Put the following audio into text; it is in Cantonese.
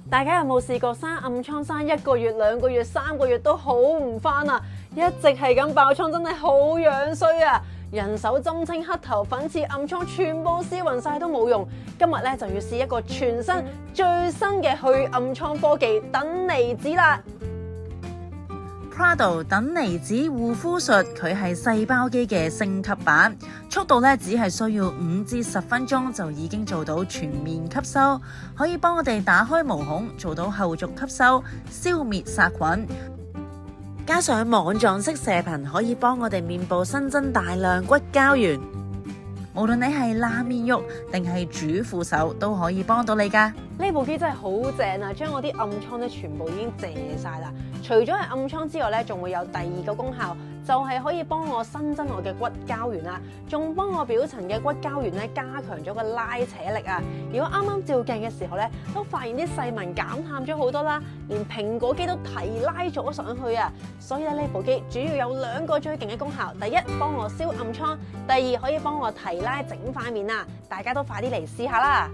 大家有冇試過生暗瘡生1個月、2個月、3個月都好唔返啊？一直係咁爆瘡，真係好樣衰啊！人手針清、黑頭粉刺、暗瘡全部試勻晒都冇用。今日咧就要試一個全新最新嘅去暗瘡科技等離子啦。Prado 等離子護膚術，佢係細胞機嘅升級版，速度咧只係需要5至10分鐘就已經做到全面吸收，可以幫我哋打開毛孔，做到後續吸收、消滅殺菌。加上網狀式射頻，可以幫我哋面部新增大量骨膠原。無論你係爛面肉定係主婦手，都可以幫到你㗎。呢部機真係好正啊！將我啲暗瘡咧全部已經謝晒啦。除咗係暗瘡之外咧，仲會有第2個功效，就係可以幫我新增我嘅骨膠原啊，仲幫我表層嘅骨膠原咧加強咗個拉扯力啊。如果啱啱照鏡嘅時候咧，都發現啲細紋減淡咗好多啦，連蘋果肌都提拉咗上去啊。所以咧呢部機主要有2個最勁嘅功效，第一幫我消暗瘡，第二可以幫我提拉整塊面啊。大家都快啲嚟試下啦！